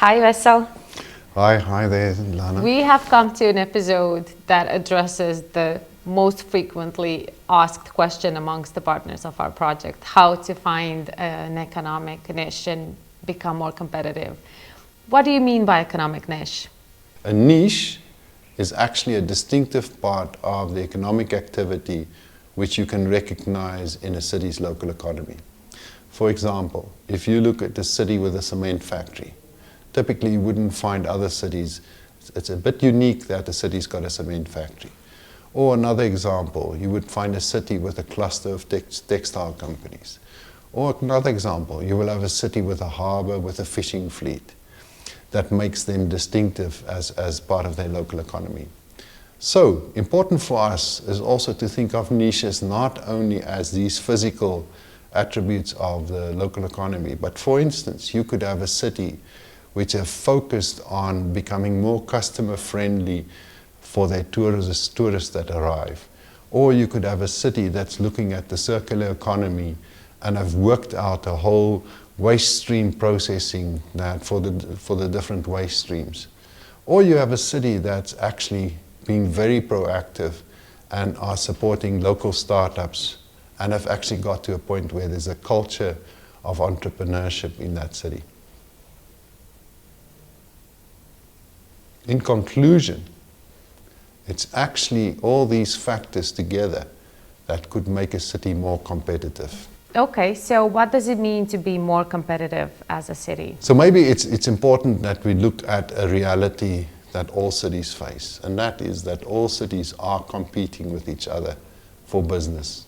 Hi, Wessel. Hi there, Lana. We have come to an episode that addresses the most frequently asked question amongst the partners of our project: how to find an economic niche and become more competitive. What do you mean by economic niche? A niche is actually a distinctive part of the economic activity which you can recognize in a city's local economy. For example, if you look at a city with a cement factory, typically you wouldn't find other cities. It's a bit unique that a city's got a cement factory. Or another example, you would find a city with a cluster of textile companies. Or another example, you will have a city with a harbor, with a fishing fleet. That makes them distinctive as part of their local economy. So, important for us is also to think of niches not only as these physical attributes of the local economy, but for instance, you could have a city which are focused on becoming more customer friendly for their tourists that arrive. Or you could have a city that's looking at the circular economy and have worked out a whole waste stream processing that for the different waste streams. Or you have a city that's actually being very proactive and are supporting local startups and have actually got to a point where there's a culture of entrepreneurship in that city. In conclusion, it's actually all these factors together that could make a city more competitive. Okay, so what does it mean to be more competitive as a city? So maybe it's important that we look at a reality that all cities face, and that is that all cities are competing with each other for business.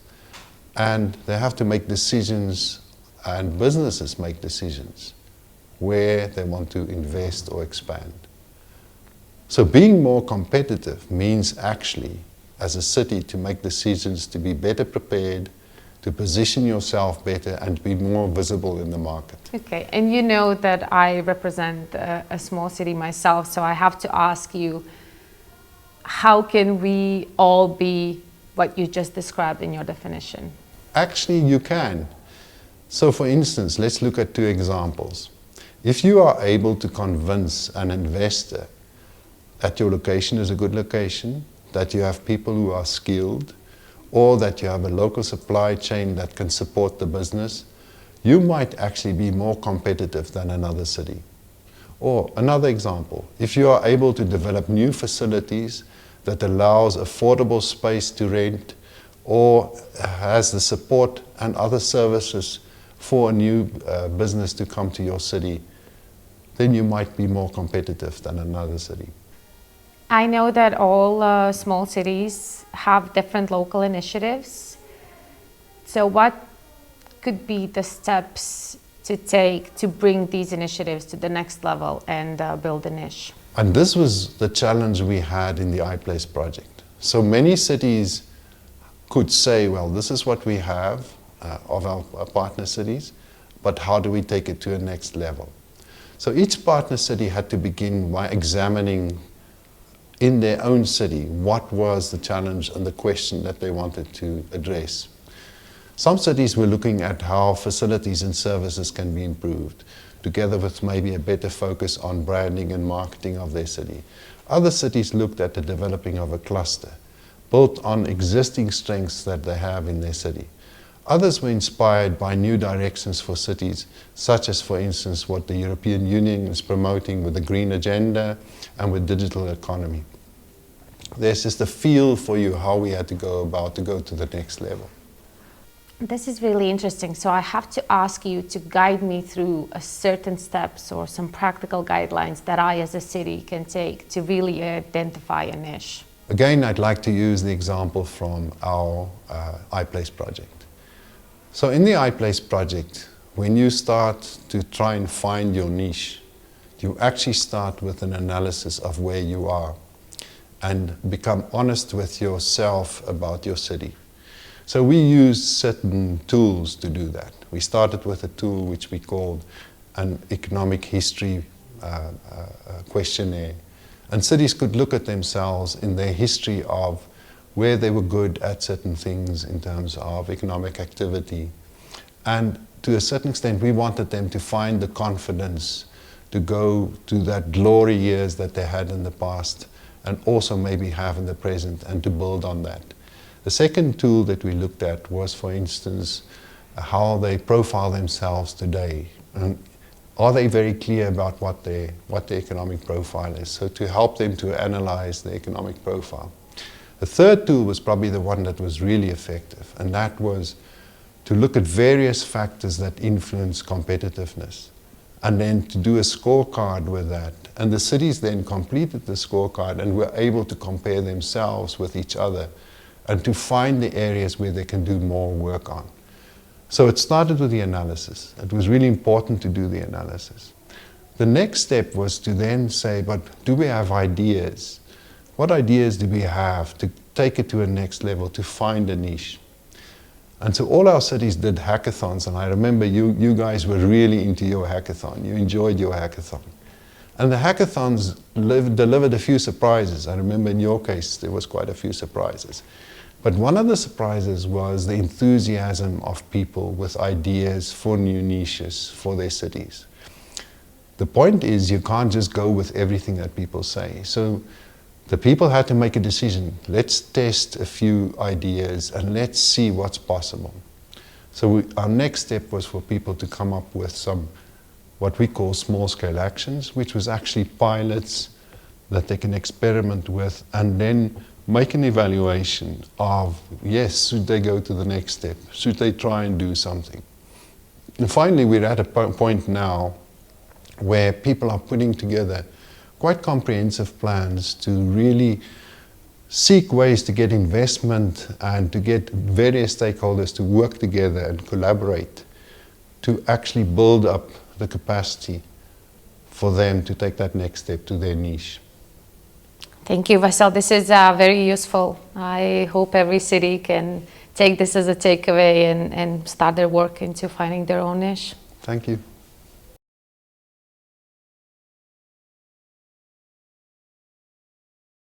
And they have to make decisions, and businesses make decisions where they want to invest or expand. So being more competitive means actually, as a city, to make decisions to be better prepared, to position yourself better and be more visible in the market. Okay, and you know that I represent a small city myself, so I have to ask you, how can we all be what you just described in your definition? Actually, you can. So for instance, let's look at two examples. If you are able to convince an investor that your location is a good location, that you have people who are skilled, or that you have a local supply chain that can support the business, you might actually be more competitive than another city. Or another example, if you are able to develop new facilities that allows affordable space to rent, or has the support and other services for a new business to come to your city, then you might be more competitive than another city. I know that all small cities have different local initiatives. So what could be the steps to take to bring these initiatives to the next level and build a niche? And this was the challenge we had in the iPlace project. So many cities could say, well, this is what we have of our partner cities, but how do we take it to a next level? So each partner city had to begin by examining in their own city what was the challenge and the question that they wanted to address. Some cities were looking at how facilities and services can be improved, together with maybe a better focus on branding and marketing of their city. Other cities looked at the developing of a cluster, built on existing strengths that they have in their city. Others were inspired by new directions for cities, such as, for instance, what the European Union is promoting with the green agenda and with digital economy. There's just a feel for you how we had to go to the next level. This is really interesting. So I have to ask you to guide me through certain steps or some practical guidelines that I as a city can take to really identify a niche. Again, I'd like to use the example from our iPlace project. So in the iPlace project, when you start to try and find your niche, you actually start with an analysis of where you are and become honest with yourself about your city. So we used certain tools to do that. We started with a tool which we called an economic history questionnaire. And cities could look at themselves in their history of where they were good at certain things in terms of economic activity. And to a certain extent, we wanted them to find the confidence to go to that glory years that they had in the past and also maybe have in the present and to build on that. The second tool that we looked at was, for instance, how they profile themselves today. And are they very clear about what their economic profile is? So to help them to analyze the economic profile. The third tool was probably the one that was really effective, and that was to look at various factors that influence competitiveness, and then to do a scorecard with that. And the cities then completed the scorecard and were able to compare themselves with each other and to find the areas where they can do more work on. So it started with the analysis. It was really important to do the analysis. The next step was to then say, but do we have ideas? What ideas do we have to take it to a next level, to find a niche? And so all our cities did hackathons, and I remember you guys were really into your hackathon. You enjoyed your hackathon. And the hackathons delivered a few surprises. I remember in your case, there was quite a few surprises. But one of the surprises was the enthusiasm of people with ideas for new niches for their cities. The point is, you can't just go with everything that people say. So the people had to make a decision. Let's test a few ideas and let's see what's possible. So our next step was for people to come up with some, what we call small-scale actions, which was actually pilots that they can experiment with and then make an evaluation of, yes, should they go to the next step? Should they try and do something? And finally, we're at a point now where people are putting together quite comprehensive plans to really seek ways to get investment and to get various stakeholders to work together and collaborate to actually build up the capacity for them to take that next step to their niche. Thank you, Wessel. This is very useful. I hope every city can take this as a takeaway and start their work into finding their own niche. Thank you.